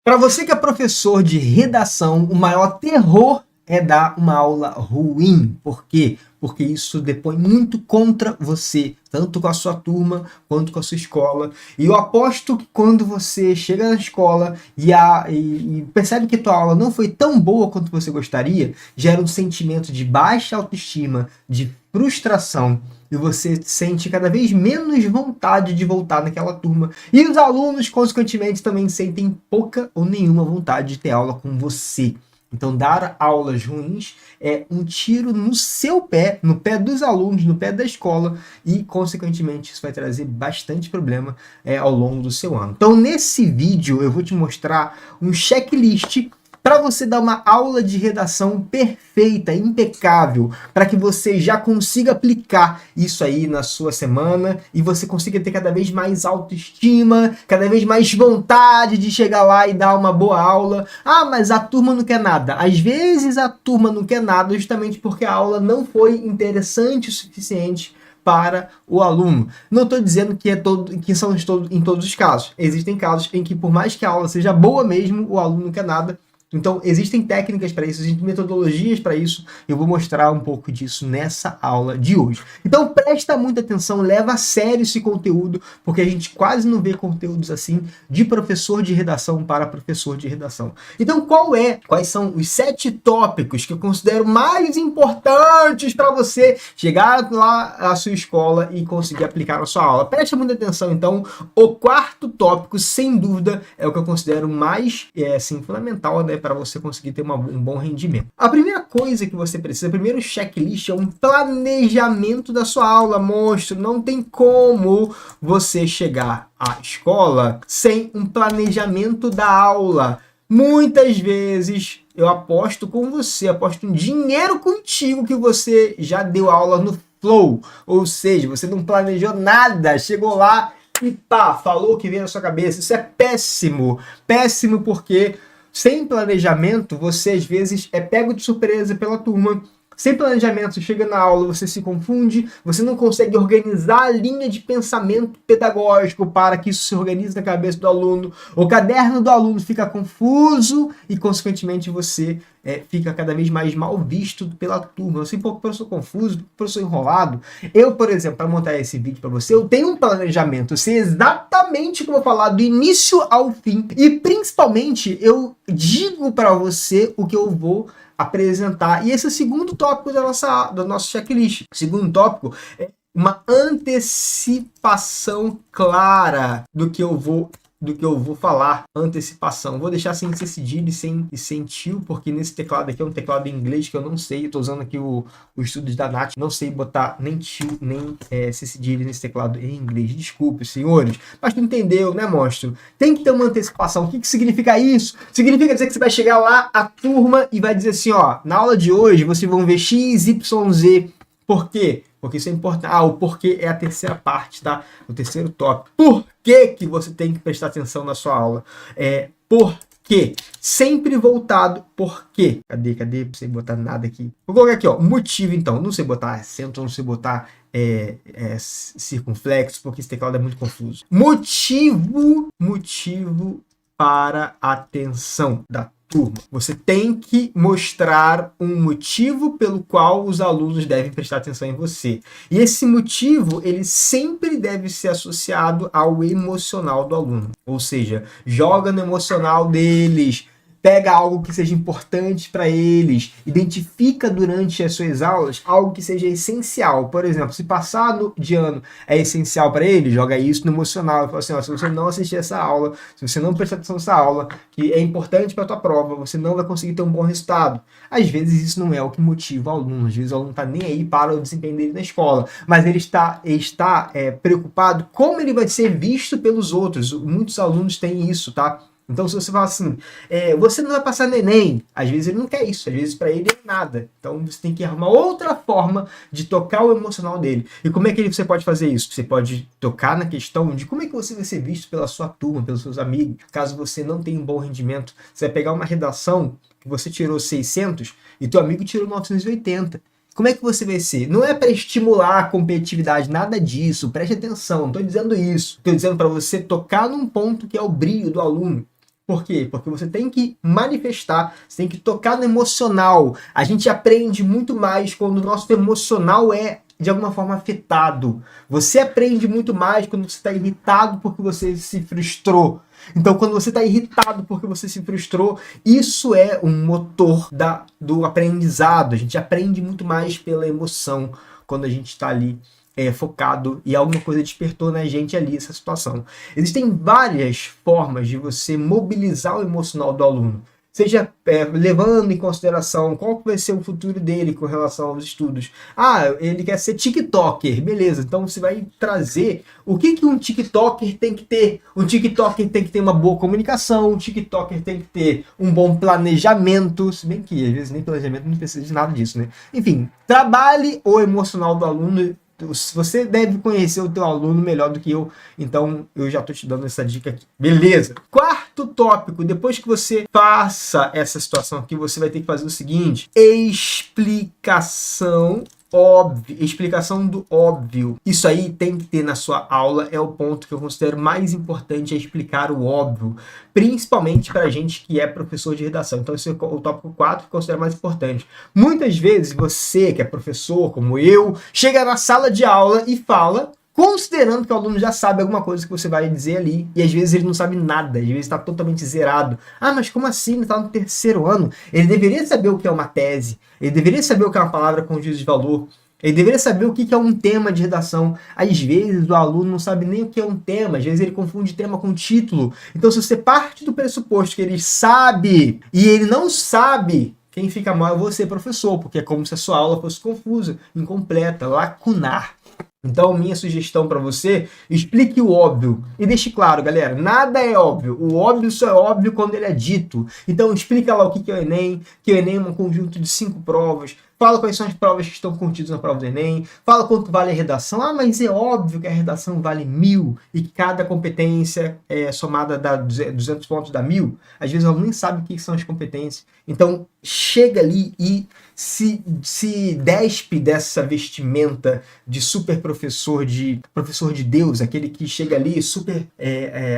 Para você que é professor de redação, o maior terror é dar uma aula ruim. Por quê? Porque isso depõe muito contra você, tanto com a sua turma quanto com a sua escola. E eu aposto que quando você chega na escola e percebe que tua aula não foi tão boa quanto você gostaria, gera um sentimento de baixa autoestima, de frustração, e você sente cada vez menos vontade de voltar naquela turma. E os alunos, consequentemente, também sentem pouca ou nenhuma vontade de ter aula com você. Então, dar aulas ruins é um tiro no seu pé, no pé dos alunos, no pé da escola, e, consequentemente, isso vai trazer bastante problema ao longo do seu ano. Então, nesse vídeo, eu vou te mostrar um checklist para você dar uma aula de redação perfeita, impecável, para que você já consiga aplicar isso aí na sua semana e você consiga ter cada vez mais autoestima, cada vez mais vontade de chegar lá e dar uma boa aula. Ah, mas a turma não quer nada. Às vezes a turma não quer nada justamente porque a aula não foi interessante o suficiente para o aluno. Não estou dizendo que são em todos os casos. Existem casos em que, por mais que a aula seja boa mesmo, o aluno não quer nada. Então, existem técnicas para isso, existem metodologias para isso. Eu vou mostrar um pouco disso nessa aula de hoje. Então, presta muita atenção, leva a sério esse conteúdo, porque a gente quase não vê conteúdos assim de professor de redação para professor de redação. Então, quais são os 7 tópicos que eu considero mais importantes para você chegar lá à sua escola e conseguir aplicar na sua aula? Presta muita atenção, então. O quarto tópico, sem dúvida, é o que eu considero mais fundamental, né, para você conseguir ter um bom rendimento. A primeira coisa que você precisa, o primeiro checklist é um planejamento da sua aula, monstro. Não tem como você chegar à escola sem um planejamento da aula. Muitas vezes eu aposto com você, aposto um dinheiro contigo que você já deu aula no flow, ou seja, você não planejou nada, chegou lá e pá, falou o que veio na sua cabeça. Isso é péssimo, péssimo, porque sem planejamento, você às vezes é pego de surpresa pela turma. Sem planejamento, chega na aula, você se confunde, você não consegue organizar a linha de pensamento pedagógico para que isso se organize na cabeça do aluno. O caderno do aluno fica confuso e, consequentemente, você fica cada vez mais mal visto pela turma. Eu sei, pô, professor confuso, professor enrolado. Eu, por exemplo, para montar esse vídeo para você, eu tenho um planejamento. Eu sei exatamente o que eu vou falar do início ao fim. E, principalmente, eu digo para você o que eu vou apresentar. E esse é o segundo tópico do nosso checklist. O segundo tópico é uma antecipação clara do que eu vou falar. Antecipação. Vou deixar sem ser cedilha e sem tio, porque nesse teclado aqui é um teclado em inglês que eu não sei. Estou usando aqui o estudos da Nath. Não sei botar nem tio, nem ser cedilha nesse teclado em inglês. Desculpe, senhores. Mas tu entendeu, né, monstro? Tem que ter uma antecipação. O que significa isso? Significa dizer que você vai chegar lá, a turma, e vai dizer assim, ó, na aula de hoje vocês vão ver X, Y, Z. Por quê? Porque isso é importante. O porquê é a terceira parte, tá? O terceiro tópico. Por que você tem que prestar atenção na sua aula? Por quê? Sempre voltado. Por quê? Cadê? Não sei botar nada aqui. Vou colocar aqui, ó. Motivo, então. Não sei botar acento, não sei botar circunflexo, porque esse teclado é muito confuso. Motivo para a atenção da turma. Você tem que mostrar um motivo pelo qual os alunos devem prestar atenção em você. E esse motivo, ele sempre deve ser associado ao emocional do aluno. Ou seja, joga no emocional deles, pega algo que seja importante para eles, identifica durante as suas aulas algo que seja essencial. Por exemplo, se passar de ano é essencial para eles, joga isso no emocional. Fala assim, ó, se você não assistir essa aula, se você não prestar atenção nessa aula, que é importante para a tua prova, você não vai conseguir ter um bom resultado. Às vezes isso não é o que motiva o aluno, às vezes o aluno está nem aí para o desempenho dele na escola, mas ele está preocupado como ele vai ser visto pelos outros. Muitos alunos têm isso, tá? Então, se você fala assim, você não vai passar no Enem, às vezes ele não quer isso, às vezes para ele é nada. Então, você tem que arrumar outra forma de tocar o emocional dele. E como é que você pode fazer isso? Você pode tocar na questão de como é que você vai ser visto pela sua turma, pelos seus amigos. Caso você não tenha um bom rendimento, você vai pegar uma redação que você tirou 600 e teu amigo tirou 980. Como é que você vai ser? Não é para estimular a competitividade, nada disso. Preste atenção, não estou dizendo isso. Estou dizendo para você tocar num ponto que é o brilho do aluno. Por quê? Porque você tem que manifestar, você tem que tocar no emocional. A gente aprende muito mais quando o nosso emocional é de alguma forma afetado. Você aprende muito mais quando você está irritado porque você se frustrou. Então, quando você está irritado porque você se frustrou, isso é um motor do aprendizado. A gente aprende muito mais pela emoção quando a gente está ali focado e alguma coisa despertou na gente ali essa situação. Existem várias formas de você mobilizar o emocional do aluno, seja levando em consideração qual vai ser o futuro dele com relação aos estudos. Ah, ele quer ser TikToker, beleza, então você vai trazer o que um TikToker tem que ter. Um TikToker tem que ter uma boa comunicação, um TikToker tem que ter um bom planejamento, se bem que às vezes nem planejamento não precisa de nada disso, né? Enfim, trabalhe o emocional do aluno. Você deve conhecer o teu aluno melhor do que eu, então eu já estou te dando essa dica aqui. Beleza? Quarto tópico, depois que você faça essa situação aqui, você vai ter que fazer o seguinte: explicação óbvio, explicação do óbvio. Isso aí tem que ter na sua aula, é o ponto que eu considero mais importante, é explicar o óbvio, principalmente para a gente que é professor de redação. Então esse é o tópico 4 que eu considero mais importante. Muitas vezes você, que é professor, como eu, chega na sala de aula e fala considerando que o aluno já sabe alguma coisa que você vai dizer ali, e às vezes ele não sabe nada, às vezes está totalmente zerado. Ah, mas como assim? Ele está no terceiro ano. Ele deveria saber o que é uma tese, ele deveria saber o que é uma palavra com juízo de valor, ele deveria saber o que é um tema de redação. Às vezes o aluno não sabe nem o que é um tema, às vezes ele confunde tema com título. Então se você parte do pressuposto que ele sabe e ele não sabe, quem fica mal é você, professor, porque é como se a sua aula fosse confusa, incompleta, lacunar. Então, minha sugestão para você, explique o óbvio. E deixe claro, galera, nada é óbvio. O óbvio só é óbvio quando ele é dito. Então, explica lá o que é o Enem, que o Enem é um conjunto de 5 provas. Fala quais são as provas que estão contidas na prova do Enem. Fala quanto vale a redação. Ah, mas é óbvio que a redação vale 1000 e que cada competência somada dá 200 pontos dá 1000. Às vezes, o aluno nem sabe o que são as competências. Então, chega ali e se despe dessa vestimenta de super professor de Deus, aquele que chega ali super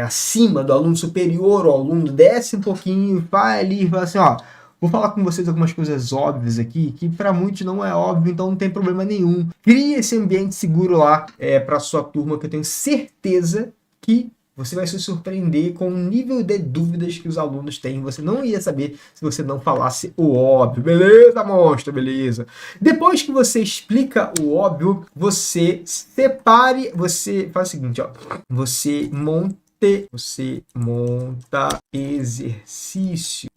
acima do aluno, superior ao aluno, desce um pouquinho, vai ali e fala assim, ó, vou falar com vocês algumas coisas óbvias aqui, que para muitos não é óbvio, então não tem problema nenhum. Crie esse ambiente seguro lá para sua turma, que eu tenho certeza que você vai se surpreender com o nível de dúvidas que os alunos têm. Você não ia saber se você não falasse o óbvio. Beleza, monstro? Beleza. Depois que você explica o óbvio, você separe, você faz o seguinte, ó. Você monta exercícios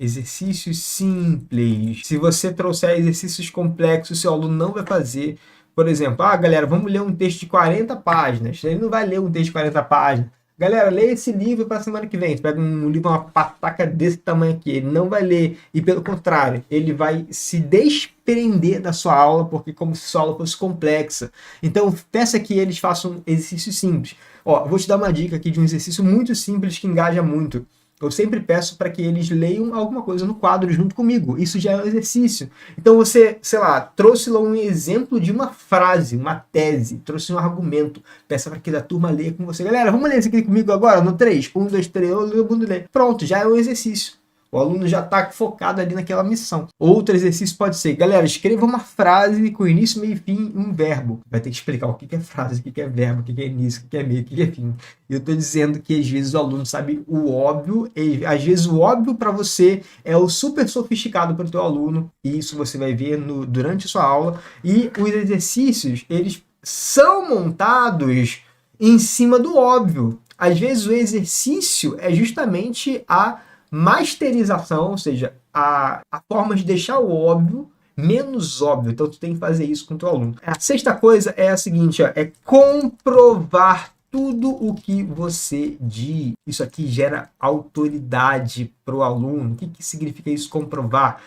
simples. Se você trouxer exercícios complexos, seu aluno não vai fazer. Por exemplo, galera, vamos ler um texto de 40 páginas. Ele não vai ler um texto de 40 páginas. Galera, lê esse livro para a semana que vem. Você pega um livro, uma pataca desse tamanho aqui. Ele não vai ler. E pelo contrário, ele vai se desprender da sua aula, porque como se sua aula fosse complexa. Então, peça que eles façam exercícios simples. Ó, eu vou te dar uma dica aqui de um exercício muito simples que engaja muito. Eu sempre peço para que eles leiam alguma coisa no quadro junto comigo. Isso já é um exercício. Então você, sei lá, trouxe lá um exemplo de uma frase, uma tese, trouxe um argumento. Peça para que a turma leia com você. Galera, vamos ler isso aqui comigo agora no 3. 1, 2, 3, eu leio o mundo ler. Pronto, já é um exercício. O aluno já está focado ali naquela missão. Outro exercício pode ser, galera, escreva uma frase com início, meio e fim, um verbo. Vai ter que explicar o que é frase, o que é verbo, o que é início, o que é meio, o que é fim. Eu estou dizendo que às vezes o aluno sabe o óbvio, e às vezes o óbvio para você é o super sofisticado para o teu aluno, e isso você vai ver durante a sua aula. E os exercícios, eles são montados em cima do óbvio. Às vezes o exercício é justamente a masterização, ou seja, a forma de deixar o óbvio menos óbvio. Então tu tem que fazer isso com o teu aluno. A sexta coisa é a seguinte, ó, é comprovar tudo o que você diz. Isso aqui gera autoridade para o aluno. O que significa isso, comprovar?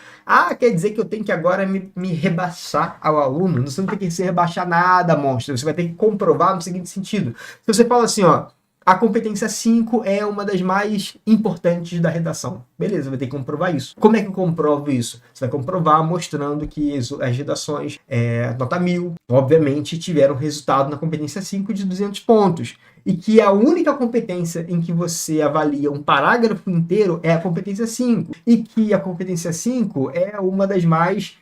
Quer dizer que eu tenho que agora me rebaixar ao aluno? Você não tem que se rebaixar nada, monstro. Você vai ter que comprovar no seguinte sentido. Se você fala assim, ó, A competência 5 é uma das mais importantes da redação. Beleza, vai ter que comprovar isso. Como é que eu comprovo isso? Você vai comprovar mostrando que as redações nota 1000, obviamente, tiveram resultado na competência 5 de 200 pontos. E que a única competência em que você avalia um parágrafo inteiro é a competência 5. E que a competência 5 é uma das mais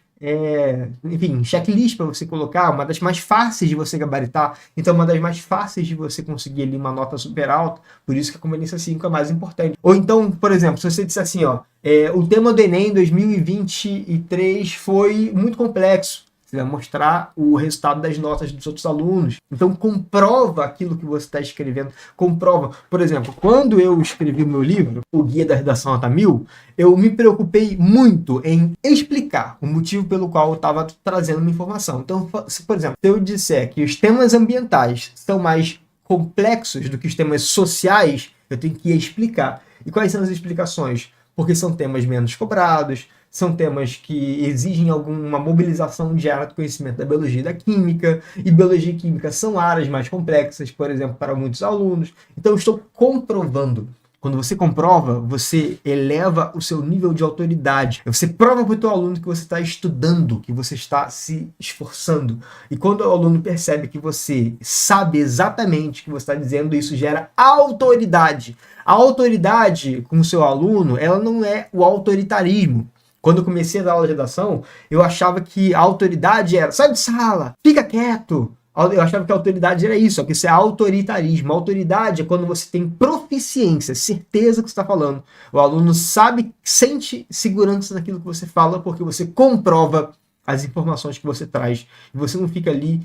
enfim, checklist para você colocar, uma das mais fáceis de você gabaritar, então uma das mais fáceis de você conseguir ali uma nota super alta, por isso que a competência 5 é mais importante. Ou então, por exemplo, se você disser assim, o tema do Enem 2023 foi muito complexo, você vai mostrar o resultado das notas dos outros alunos. Então, comprova aquilo que você está escrevendo. Comprova. Por exemplo, quando eu escrevi o meu livro, O Guia da Redação Nota 1000, eu me preocupei muito em explicar o motivo pelo qual eu estava trazendo uma informação. Então, por exemplo, se eu disser que os temas ambientais são mais complexos do que os temas sociais, eu tenho que explicar. E quais são as explicações? Porque são temas menos cobrados, são temas que exigem alguma mobilização diária do conhecimento da biologia e da química, e biologia e química são áreas mais complexas, por exemplo, para muitos alunos. Então, eu estou comprovando. Quando você comprova, você eleva o seu nível de autoridade. Você prova para o teu aluno que você está estudando, que você está se esforçando. E quando o aluno percebe que você sabe exatamente o que você está dizendo, isso gera autoridade. A autoridade com o seu aluno, ela não é o autoritarismo. Quando eu comecei a dar aula de redação, eu achava que a autoridade era sai de sala, fica quieto. Eu achava que a autoridade era isso, que isso é autoritarismo. A autoridade é quando você tem proficiência, certeza que você está falando. O aluno sabe, sente segurança naquilo que você fala, porque você comprova as informações que você traz. E você não fica ali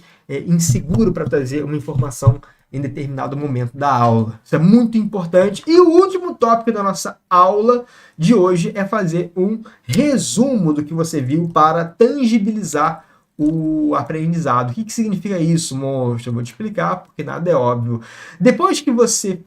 inseguro para trazer uma informação em determinado momento da aula. Isso é muito importante. E o último tópico da nossa aula de hoje é fazer um resumo do que você viu para tangibilizar o aprendizado. O que significa isso, monstro? Eu vou te explicar, porque nada é óbvio. Depois que você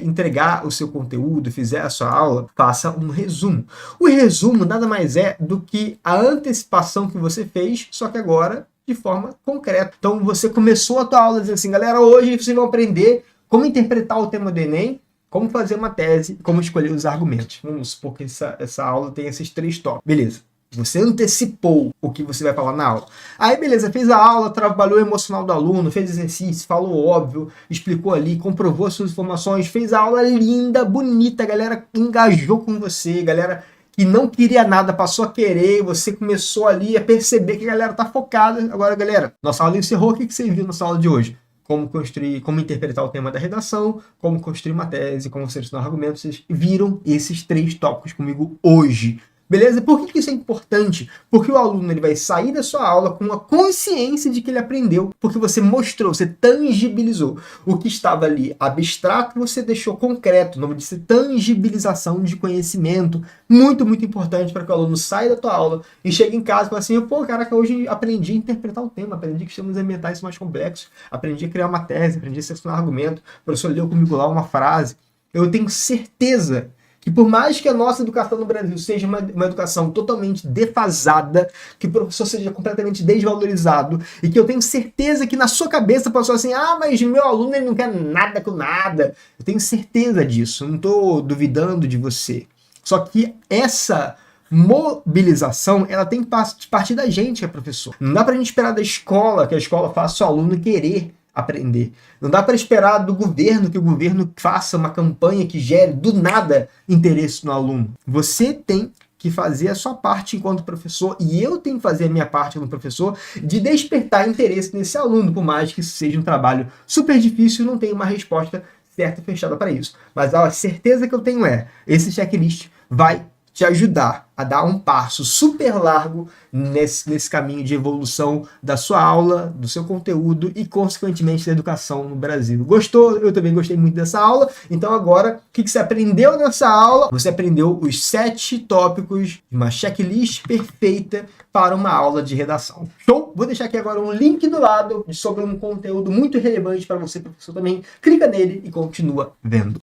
entregar o seu conteúdo, fizer a sua aula, faça um resumo. O resumo nada mais é do que a antecipação que você fez, só que agora de forma concreta. Então você começou a tua aula dizendo assim, galera, hoje vocês vão aprender como interpretar o tema do Enem, como fazer uma tese, como escolher os argumentos. Vamos supor que essa aula tem esses 3 tópicos. Beleza. Você antecipou o que você vai falar na aula. Aí, beleza, fez a aula, trabalhou o emocional do aluno, fez exercício, falou óbvio, explicou ali, comprovou as suas informações, fez a aula linda, bonita, a galera engajou com você, galera que não queria nada passou a querer, você começou ali a perceber que a galera tá focada. Agora, galera, nossa aula encerrou. O que você viu na nossa aula de hoje? Como construir, como interpretar o tema da redação, como construir uma tese, como selecionar argumentos. Vocês viram esses 3 tópicos comigo hoje. Beleza? Por que isso é importante? Porque o aluno ele vai sair da sua aula com a consciência de que ele aprendeu, porque você mostrou, você tangibilizou o que estava ali abstrato, você deixou concreto. O nome disso é tangibilização de conhecimento. Muito, muito importante para que o aluno saia da tua aula e chegue em casa e fale assim, pô, caraca, hoje aprendi a interpretar o tema, aprendi que sistemas ambientais são mais complexos, aprendi a criar uma tese, aprendi a selecionar argumento, o professor leu comigo lá uma frase. Eu tenho certeza que por mais que a nossa educação no Brasil seja uma educação totalmente defasada, que o professor seja completamente desvalorizado, e que eu tenho certeza que na sua cabeça passou assim, mas meu aluno ele não quer nada com nada. Eu tenho certeza disso, não estou duvidando de você. Só que essa mobilização, ela tem que partir da gente, que é professor. Não dá pra gente esperar da escola, que a escola faça o aluno querer aprender. Não dá para esperar do governo que o governo faça uma campanha que gere do nada interesse no aluno. Você tem que fazer a sua parte enquanto professor, e eu tenho que fazer a minha parte como professor, de despertar interesse nesse aluno, por mais que isso seja um trabalho super difícil, não tenho uma resposta certa e fechada para isso. Mas a certeza que eu tenho esse checklist vai te ajudar a dar um passo super largo nesse caminho de evolução da sua aula, do seu conteúdo e, consequentemente, da educação no Brasil. Gostou? Eu também gostei muito dessa aula. Então, agora, o que você aprendeu nessa aula? Você aprendeu os 7 tópicos de uma checklist perfeita para uma aula de redação. Show? Vou deixar aqui agora um link do lado sobre um conteúdo muito relevante para você, professor, também. Clica nele e continua vendo.